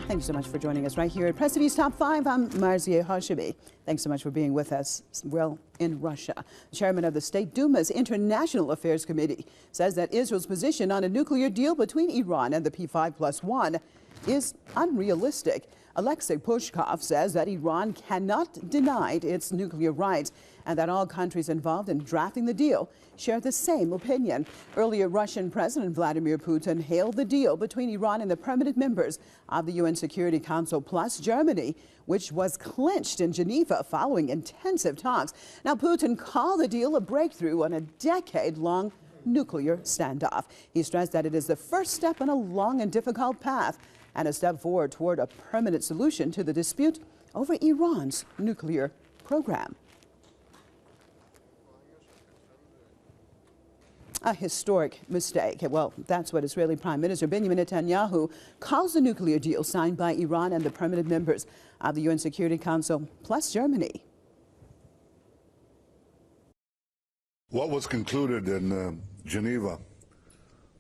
Thank you so much for joining us right here at Press TV's Top 5. I'm Marzieh Hashemi. Thanks so much for being with us. Well, in Russia, the chairman of the State Duma's International Affairs Committee says that Israel's position on a nuclear deal between Iran and the P5+1 is unrealistic. Alexei Pushkov says that Iran cannot deny its nuclear rights and that all countries involved in drafting the deal share the same opinion. Earlier, Russian President Vladimir Putin hailed the deal between Iran and the permanent members of the UN Security Council plus Germany, which was clinched in Geneva following intensive talks. Now, Putin called the deal a breakthrough on a decade-long nuclear standoff. He stressed that it is the first step on a long and difficult path and a step forward toward a permanent solution to the dispute over Iran's nuclear program. A historic mistake. Well, that's what Israeli Prime Minister Benjamin Netanyahu calls the nuclear deal signed by Iran and the permanent members of the UN Security Council, plus Germany. What was concluded in Geneva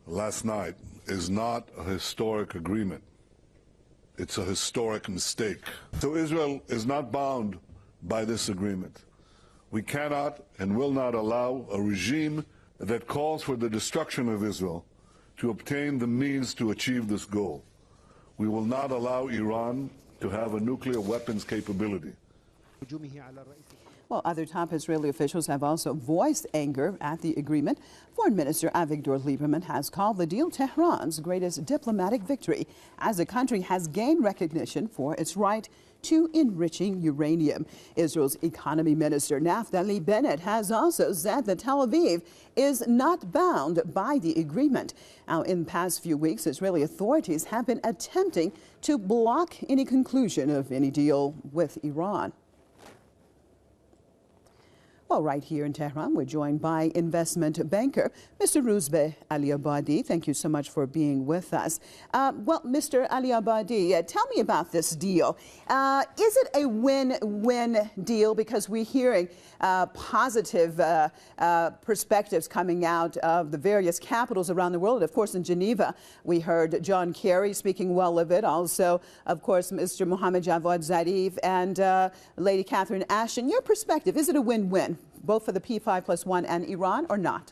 last night is not a historic agreement. It's a historic mistake. So Israel is not bound by this agreement. We cannot and will not allow a regime that calls for the destruction of Israel to obtain the means to achieve this goal. We will not allow Iran to have a nuclear weapons capability. Well, other top Israeli officials have also voiced anger at the agreement. Foreign Minister Avigdor Lieberman has called the deal Tehran's greatest diplomatic victory as the country has gained recognition for its right to enriching uranium. Israel's economy minister Naftali Bennett has also said that Tel Aviv is not bound by the agreement. Now, in the past few weeks, Israeli authorities have been attempting to block any conclusion of any deal with Iran. Well, right here in Tehran, we're joined by investment banker, Mr. Rouzbeh Aliabadi. Thank you so much for being with us. Well, Mr. Aliabadi, tell me about this deal. Is it a win-win deal? Because we're hearing positive perspectives coming out of the various capitals around the world. Of course, in Geneva, we heard John Kerry speaking well of it. Also, of course, Mr. Mohammed Javad Zarif and Lady Catherine Ashton. Your perspective, is it a win-win, both for the P5+1 and Iran, or not?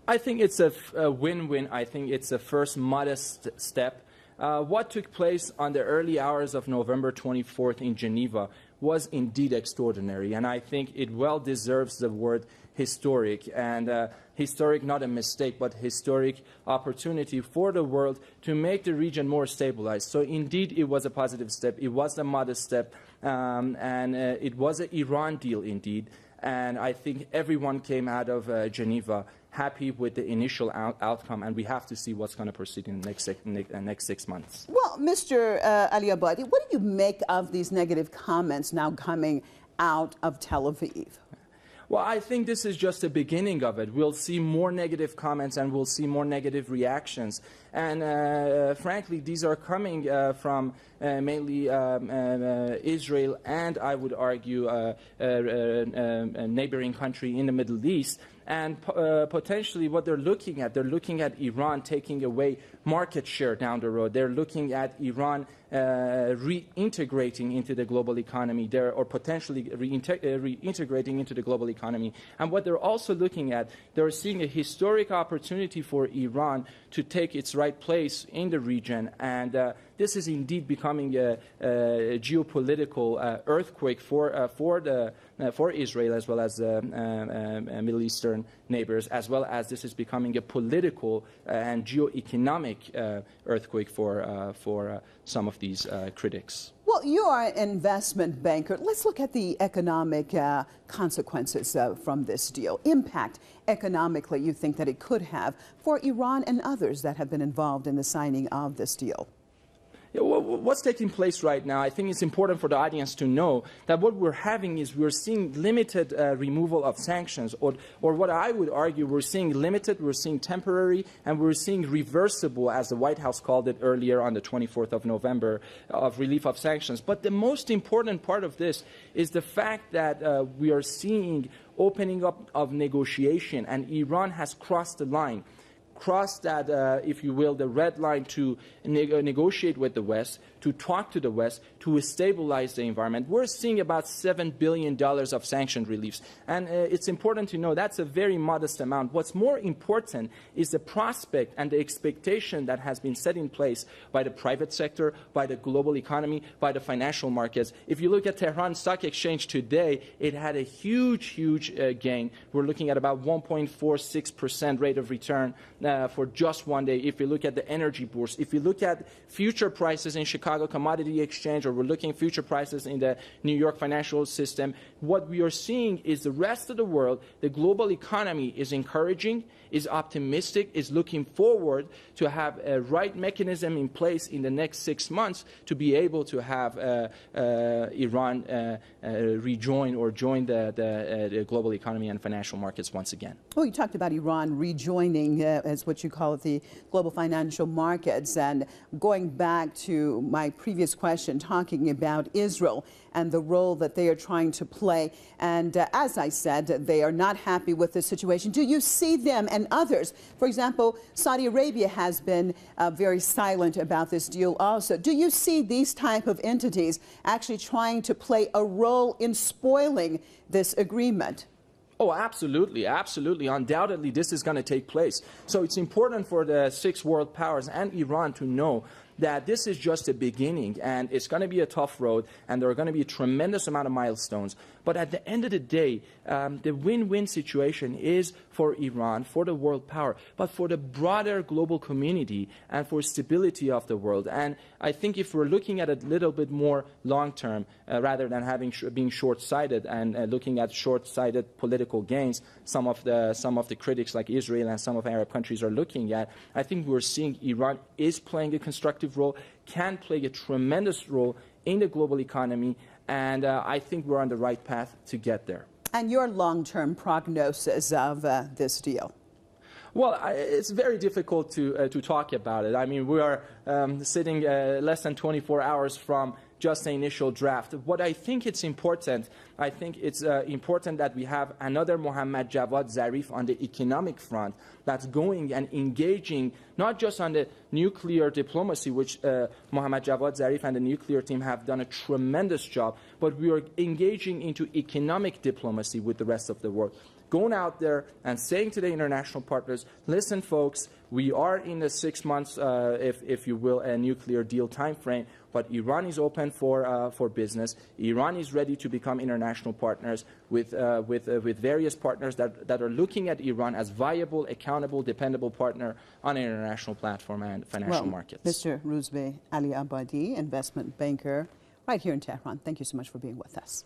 I think it's a win-win. I think it's a first modest step. What took place on the early hours of November 24th in Geneva was indeed extraordinary, and I think it well deserves the word historic, and historic, not a mistake, but historic opportunity for the world to make the region more stabilized. So indeed, it was a positive step. It was a modest step, and it was an Iran deal indeed. And I think everyone came out of Geneva happy with the initial outcome, and we have to see what's going to proceed in the next 6 months. Well, Mr. Aliabadi, what do you make of these negative comments now coming out of Tel Aviv? Well, I think this is just the beginning of it. We'll see more negative comments and we'll see more negative reactions. And frankly, these are coming from mainly Israel and, I would argue, a neighboring country in the Middle East. And potentially what they're looking at Iran taking away market share down the road. They're looking at Iran reintegrating into the global economy, or potentially reintegrating into the global economy. And what they're also looking at, they're seeing a historic opportunity for Iran to take its right place in the region. And this is indeed becoming a geopolitical earthquake for Israel as well as Middle Eastern neighbors, as well as this is becoming a political and geo-economic earthquake for some of these critics. Well, you are an investment banker. Let's look at the economic consequences from this deal. Impact economically you think that it could have for Iran and others that have been involved in the signing of this deal. Yeah, what's taking place right now, I think it's important for the audience to know that what we're having is we're seeing limited removal of sanctions, or what I would argue we're seeing limited, we're seeing temporary, and we're seeing reversible, as the White House called it earlier on the 24th of November, of relief of sanctions. But the most important part of this is the fact that we are seeing opening up of negotiation, and Iran has crossed the line. cross that, if you will, the red line to negotiate with the West, to talk to the West, to stabilize the environment. We're seeing about $7 billion of sanction reliefs. And it's important to know that's a very modest amount. What's more important is the prospect and the expectation that has been set in place by the private sector, by the global economy, by the financial markets. If you look at Tehran Stock Exchange today, it had a huge gain. We're looking at about 1.46% rate of return for just one day. If you look at the energy bourse, if you look at future prices in Chicago Commodity Exchange, or we're looking at future prices in the New York financial system, what we are seeing is the rest of the world, the global economy is encouraging, is optimistic, is looking forward to have a right mechanism in place in the next 6 months to be able to have Iran rejoin or join the global economy and financial markets once again. Well, you talked about Iran rejoining, as what you call it, the global financial markets. And going back to my previous question, talking about Israel and the role that they are trying to play. And as I said, they are not happy with the situation. Do you see them and others? For example, Saudi Arabia has been very silent about this deal also. Do you see these type of entities actually trying to play a role in spoiling this agreement? Oh, absolutely, absolutely. Undoubtedly, this is going to take place. So it's important for the 6 world powers and Iran to know that this is just a beginning, and it's going to be a tough road, and there are going to be a tremendous amount of milestones. But at the end of the day, the win-win situation is for Iran, for the world power, but for the broader global community and for stability of the world. And I think if we're looking at it a little bit more long-term, rather than being short-sighted and looking at short-sighted political gains, some of the critics like Israel and some of Arab countries are looking at, I think we're seeing Iran is playing a constructive role, can play a tremendous role in the global economy, and I think we're on the right path to get there. And your long-term prognosis of this deal? Well, it's very difficult to talk about it. I mean, we are sitting less than 24 hours from just the initial draft. What I think it's important, important that we have another Mohammad Javad Zarif on the economic front that's going and engaging not just on the nuclear diplomacy, which Mohammad Javad Zarif and the nuclear team have done a tremendous job, but we are engaging into economic diplomacy with the rest of the world. Going out there and saying to the international partners, listen, folks, we are in the 6 months, if you will, a nuclear deal time frame, but Iran is open for business. Iran is ready to become international partners with various partners that are looking at Iran as viable, accountable, dependable partner on an international platform and financial markets. Mr. Rouzbeh Ali Abadi, investment banker right here in Tehran, thank you so much for being with us.